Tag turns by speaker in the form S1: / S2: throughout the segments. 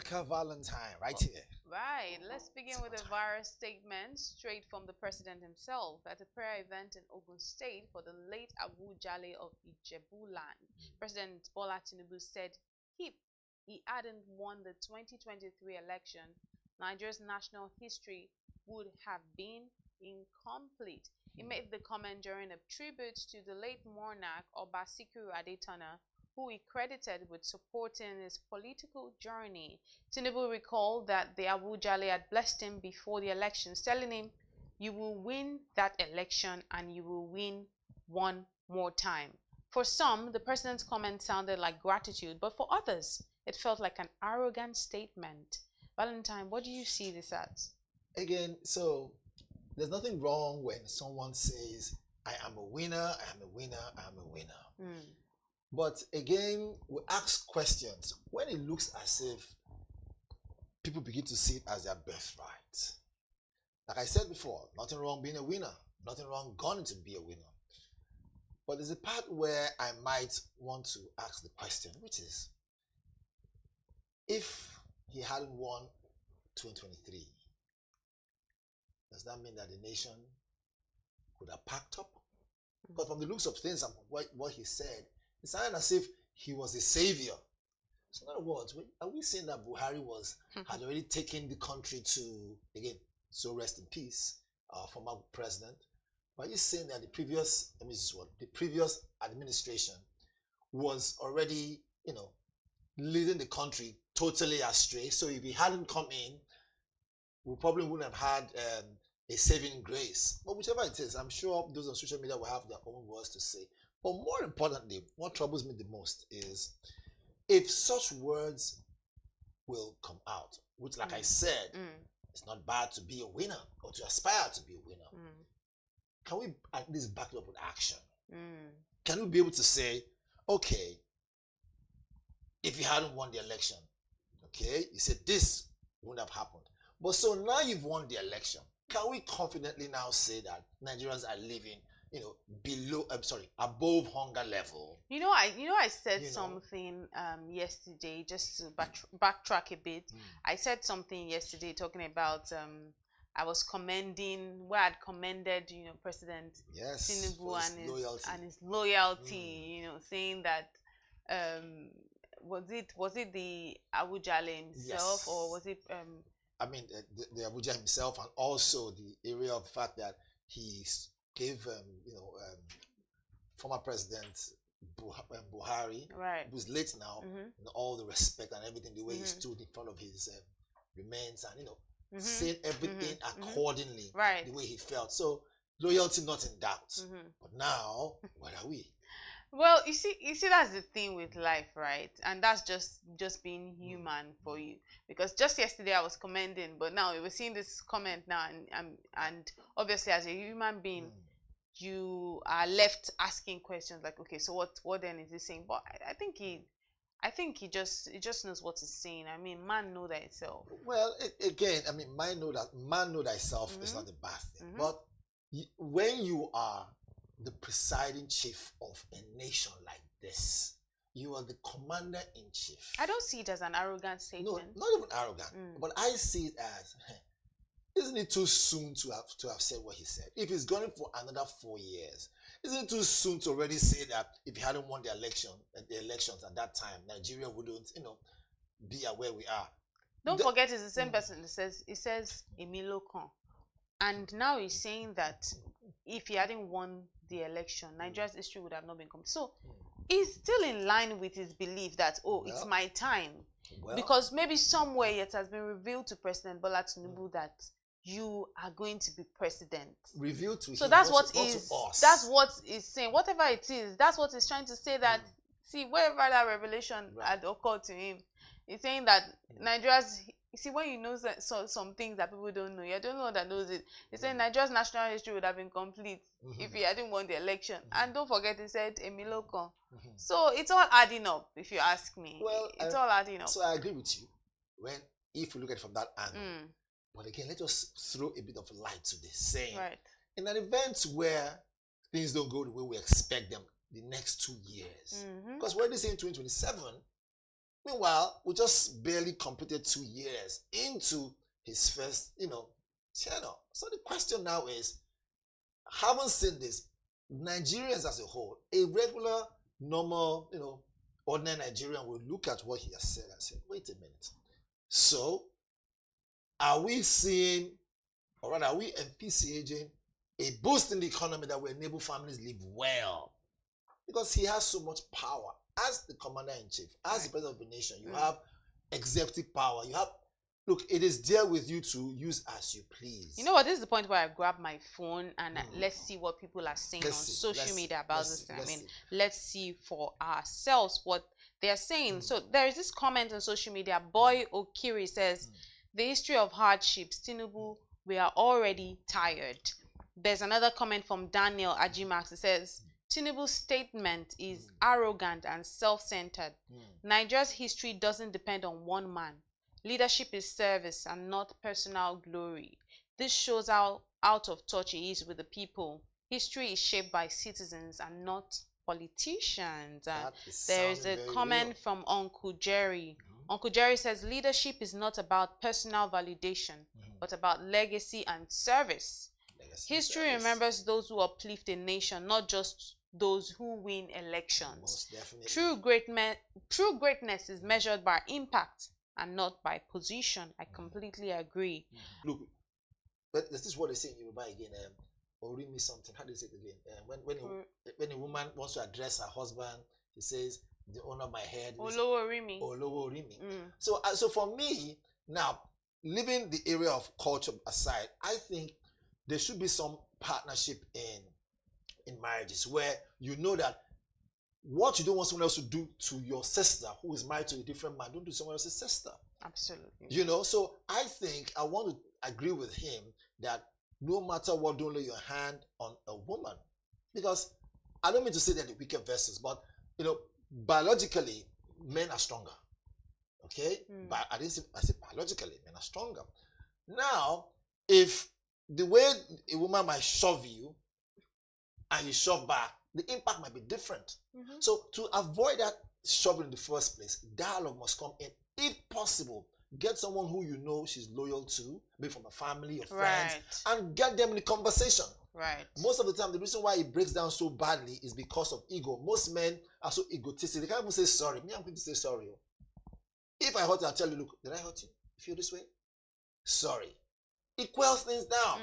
S1: Africa Valentine, right here.
S2: Right. Let's begin with a viral statement straight from the president himself at a prayer event in Ogun State for the late Abu Jale of Ijebuland. President Bola Tinubu said if he hadn't won the 2023 election, Nigeria's national history would have been incomplete. He made the comment during a tribute to the late monarch Obasikiru Adetona, who he credited with supporting his political journey. Tinubu recalled that the Abu Jale had blessed him before the elections, telling him, "You will win that election and you will win one more time." For some, the president's comment sounded like gratitude, but for others, it felt like an arrogant statement. Valentine, what do you see this as?
S1: Again, so there's nothing wrong when someone says, I am a winner, I am a winner, I am a winner. But again, we ask questions when it looks as if people begin to see it as their birthright. Like I said before, nothing wrong being a winner, nothing wrong going to be a winner. But there's a part where I might want to ask the question, which is, if he hadn't won 2023, does that mean that the nation could have packed up? But from the looks of things and what he said, it sounded as if he was a savior. So in other words, are we saying that Buhari had already taken the country to, again, so rest in peace, our former president? Are you saying that the previous administration was already, leading the country totally astray? So if he hadn't come in, we probably wouldn't have had a saving grace. But whichever it is, I'm sure those on social media will have their own words to say. But more importantly, what troubles me the most is if such words will come out, which, like I said, it's not bad to be a winner or to aspire to be a winner. Can we at least back it up with action? Can we be able to say, okay, if you hadn't won the election, okay, you said this wouldn't have happened. But so now you've won the election. Can we confidently now say that Nigerians are living, above hunger level?
S2: I said something yesterday, just to backtrack a bit. I said something yesterday talking about I was commending where I'd commended President Tinubu and his loyalty, saying that was it the Abu Jale himself, or was it
S1: the Abuja himself, and also the area of the fact that he gave former President Buhari, who's late now, all the respect and everything, the way he stood in front of his remains and saying everything accordingly, the way he felt. So loyalty not in doubt. But now, where are we?
S2: Well, you see, that's the thing with life, right? And that's just being human for you. Because just yesterday I was commending, but now we're seeing this comment now, and obviously as a human being, you are left asking questions like, okay, so what then is he saying? But I think he just knows what he's saying. I mean, man know that itself.
S1: Well, man know thyself is not the bad thing. But when you are the presiding chief of a nation like this, you are the commander-in-chief.
S2: I don't see it as an arrogant statement.
S1: No, not even arrogant. But I see it as, isn't it too soon to have said what he said? If he's going for another 4 years, isn't it too soon to already say that if he hadn't won the elections at that time, Nigeria wouldn't, be where we are?
S2: Don't forget, it's the same person that says Emilio Kan. And now he's saying that if he hadn't won the election, Nigeria's history would have not been complete. So he's still in line with his belief that, it's my time. Because maybe somewhere it has been revealed to President Bola Tinubu that you are going to be president.
S1: Revealed to him.
S2: So that's what he's saying. Whatever it is, that's what he's trying to say, that, see, wherever that revelation had occurred to him, he's saying that Nigeria's, you see, when you know some things that people don't know, you don't know that knows it. He's saying Nigeria's national history would have been complete if he hadn't won the election. And don't forget, he said Emilio Kan. So it's all adding up, if you ask me. Well, it's all adding up.
S1: So I agree with you if you look at it from that angle. But again, let us throw a bit of light to this, saying in an event where things don't go the way we expect them the next 2 years, because we're already saying 2027, Meanwhile, we just barely completed 2 years into his first, tenure. So the question now is, having seen this, Nigerians as a whole, a regular, normal, ordinary Nigerian will look at what he has said and say, wait a minute. So, are we seeing, or rather, are we envisaging a boost in the economy that will enable families live well? Because he has so much power. As the commander-in-chief, as the president of the nation, you have executive power. You have, look, it is there with you to use as you please.
S2: You know what? This is the point where I grab my phone and let's see what people are saying on social media about this thing. Let's see for ourselves what they're saying. So there is this comment on social media. Boy Okiri says, the history of hardships, Tinubu, we are already tired. There's another comment from Daniel Ajimax. It says, Tinubu's statement is arrogant and self-centered. Nigeria's history doesn't depend on one man. Leadership is service and not personal glory. This shows how out of touch he is with the people. History is shaped by citizens and not politicians. And there is a comment from Uncle Jerry. Uncle Jerry says, leadership is not about personal validation, but about legacy and service. History remembers those who uplift a nation, not just those who win elections. True greatness is measured by impact and not by position. I completely agree.
S1: Look, but this is what they say in Yoruba again. Or read me something. How do you say it again? When a woman wants to address her husband, he says, "The owner of my head."
S2: Olowo Rimi.
S1: Olowo Rimi. So for me now, leaving the area of culture aside, I think there should be some partnership in marriages where you know that what you don't want someone else to do to your sister who is married to a different man, don't do to someone else's sister.
S2: Absolutely.
S1: So I think I want to agree with him that no matter what, don't lay your hand on a woman. Because I don't mean to say that the wicked vessels, but biologically, men are stronger. Okay? But I said biologically, men are stronger. Now, if the way a woman might shove you and you shove back, the impact might be different. So to avoid that shoving in the first place, dialogue must come in. If possible, get someone who you know she's loyal to, maybe from a family or friends, and get them in the conversation.
S2: Right.
S1: Most of the time, the reason why it breaks down so badly is because of ego. Most men are so egotistic. They can't even say sorry. Me, I'm going to say sorry. If I hurt you, I'll tell you, look, did I hurt you? You feel this way? Sorry. It quells things down.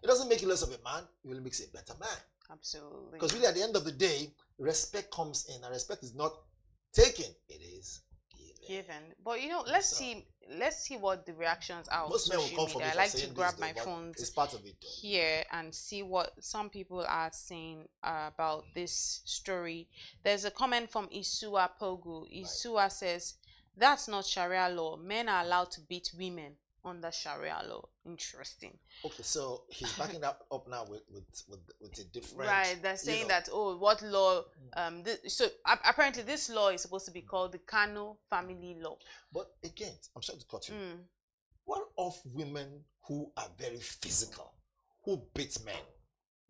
S1: It doesn't make you less of a man. It will make you a better man.
S2: Absolutely.
S1: Because really, at the end of the day, respect comes in, and respect is not taken; it is given.
S2: But let's see what the reactions are.
S1: Most men will come from.
S2: I like to grab my phone.
S1: It's part of it
S2: here and see what some people are saying about this story. There's a comment from Isua Pogu. Isua says, "That's not Sharia law. Men are allowed to beat women under Sharia law." Interesting.
S1: Okay, so he's backing that up now with a different.
S2: Right, they're saying that what law? So apparently this law is supposed to be called the Kano family law.
S1: But again, I'm sorry to cut you. What of women who are very physical, who beat men?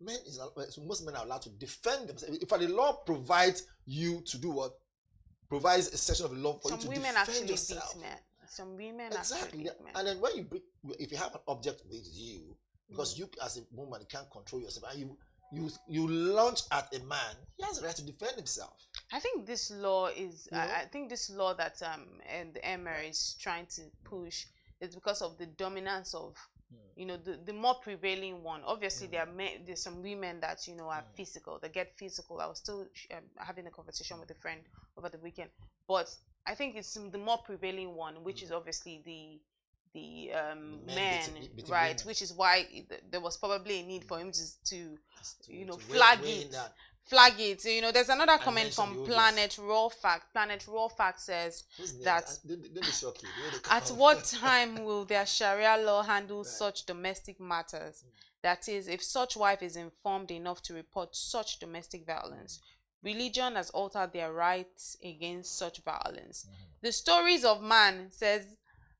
S1: Most men are allowed to defend themselves. If the law provides you to do what? Provides a section of the law for you to defend yourself.
S2: Beat men. Some women
S1: exactly. And then when if you have an object with you, because you as a woman can't control yourself, and you launch at a man, he has a right to defend himself.
S2: I think this law is. I think this law that and the Emir is trying to push is because of the dominance of the more prevailing one. Obviously, there's some women that are physical. They get physical. I was still having a conversation with a friend over the weekend, but I think it's the more prevailing one, which is obviously the men, right? Women. Which is why there was probably a need for him to flag it. Flag it. There's another comment from Planet Raw Fact. Planet Raw Fact says that at what time will their Sharia law handle such domestic matters? That is, if such wife is informed enough to report such domestic violence. Religion has altered their rights against such violence. The Stories of Man says,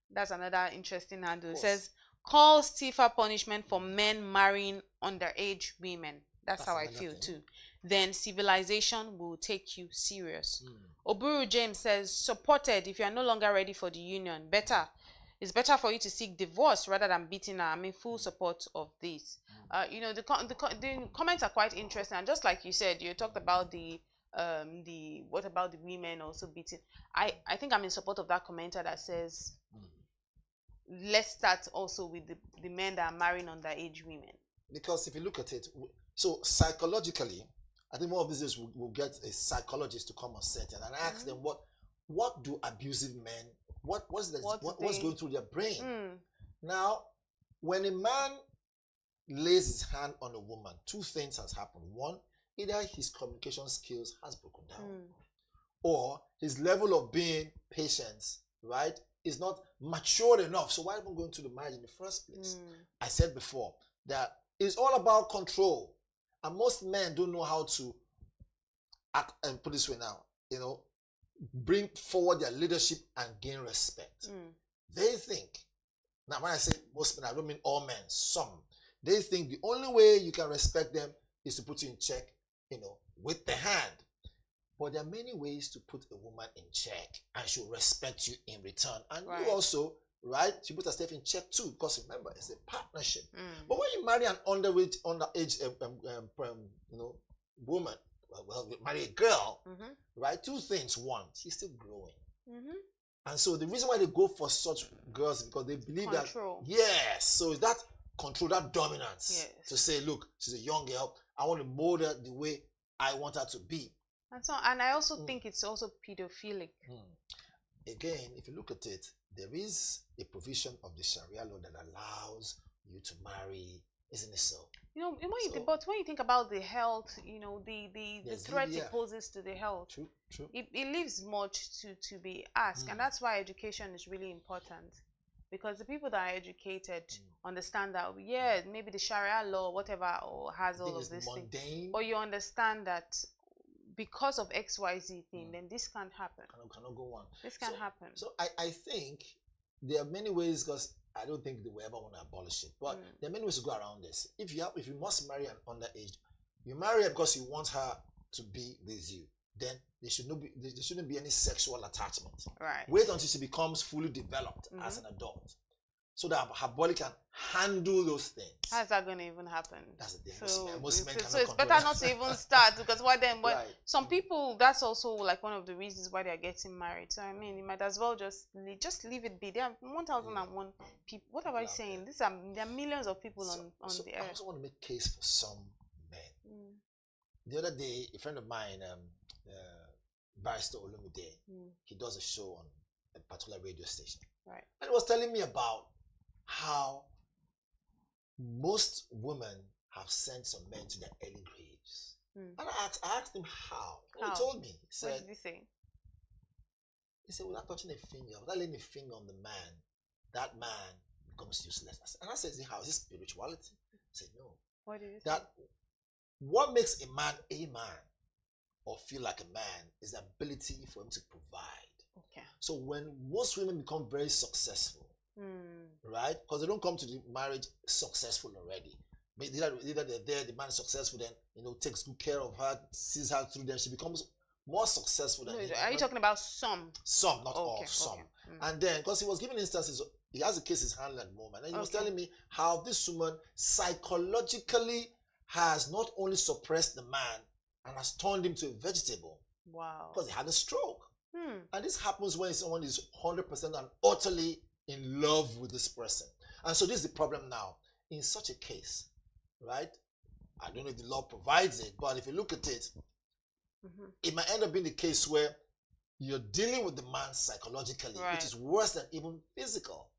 S2: that's another interesting handle. It says, calls stiffer punishment for men marrying underage women. That's how I feel too. then civilization will take you serious. Oburu James says, supported if you are no longer ready for the union. It's better for you to seek divorce rather than beating her. I'm in full support of this. You know, the comments are quite interesting. And just like you said, you talked about what about the women also beating. I think I'm in support of that commenter that says, let's start also with the men that are marrying underage women.
S1: Because if you look at it, so psychologically, I think one of these days we'll get a psychologist to come on set and ask them what do abusive men, what's going through their brain. Now, when a man lays his hand on a woman, two things has happened. One, either his communication skills has broken down, or his level of being patient, right, is not mature enough. So why even going to the marriage in the first place? I said before that it's all about control. And most men don't know how to act, and put this way now, you know, bring forward their leadership and gain respect. They think, now when I say most men, I don't mean all men, some. They think the only way you can respect them is to put you in check, you know, with the hand. But there are many ways to put a woman in check, and she'll respect you in return. And you also, right, she put herself in check too, because remember, it's a partnership. But when you marry an underage you know, woman, well, you marry a girl, right? Two things. One, she's still growing. And so the reason why they go for such girls is because they believe
S2: Control.
S1: that, yes, so it's that control, that dominance, to say, look, she's a young girl, I want to mold her the way I want her to be.
S2: And I also think it's also pedophilic.
S1: Again, if you look at it, there is a provision of the Sharia law that allows you to marry, isn't it so?
S2: You know, but when you think about the health, you know, the threat it poses to the health,
S1: true.
S2: It leaves much to be asked, and that's why education is really important. Because the people that are educated understand that, yeah, maybe the Sharia law, whatever, or has all of this thing, but you understand that because of XYZ thing, then this can't happen.
S1: Cannot go on.
S2: This can't happen.
S1: So I think there are many ways, because I don't think they will ever want to abolish it. But there are many ways to go around this. If you must marry an underage, you marry her because you want her to be with you. Then there shouldn't be any sexual attachment.
S2: Right.
S1: Wait until she becomes fully developed as an adult, so that her body can handle those things.
S2: How is that going to even happen?
S1: That's the thing. Most men
S2: so it's better not to even start, because some people, that's also like one of the reasons why they are getting married. So I mean, you might as well just leave it be. There are 1,001 people. What am I saying? There are millions of people on the earth.
S1: I also want to make case for some men. The other day, a friend of mine, Barrister Olumide, he does a show on a particular radio station.
S2: Right.
S1: And he was telling me about how most women have sent some men to their early graves. And I asked him how. He told me. He said,
S2: what did he say?
S1: He said, without touching a finger, without laying a finger on the man, that man becomes useless. And I said, how is this spirituality? He said, no.
S2: What did he say?
S1: That what makes a man or feel like a man is the ability for him to provide.
S2: Okay.
S1: So when most women become very successful, right? Because they don't come to the marriage successful already. Either they're there, the man is successful, then, you know, takes good care of her, sees her through, then she becomes more successful than him.
S2: Are you talking about some?
S1: Some, not all, some. And then, because he was giving instances, he has a case in his hand at the moment, and he was telling me how this woman psychologically has not only suppressed the man and has turned him to a vegetable.
S2: Wow.
S1: Because he had a stroke. And this happens when someone is 100% and utterly in love with this person. And so this is the problem now. In such a case, right? I don't know if the law provides it, but if you look at it, it might end up being the case where you're dealing with the man psychologically, which is worse than even physical.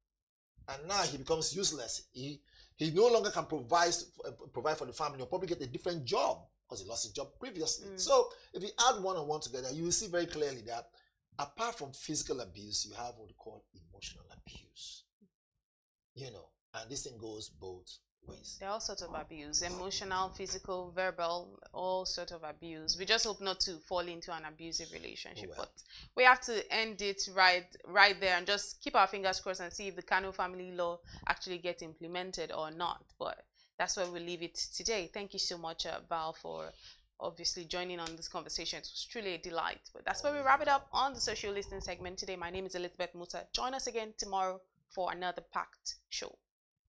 S1: And now he becomes useless. He no longer can provide for the family, or probably get a different job because he lost his job previously. So if you add one and one together, you will see very clearly that apart from physical abuse, you have what we call emotional abuse. You know, and this thing goes both ways.
S2: There are all sorts of abuse, emotional, physical, verbal, all sorts of abuse. We just hope not to fall into an abusive relationship, but we have to end it right there and just keep our fingers crossed and see if the Kano family law actually gets implemented or not. But that's where we'll leave it today. Thank you so much, Val, for obviously joining on this conversation. It was truly a delight. But that's where we wrap it up on the social listening segment today. My name is Elizabeth Musa. Join us again tomorrow for another packed show.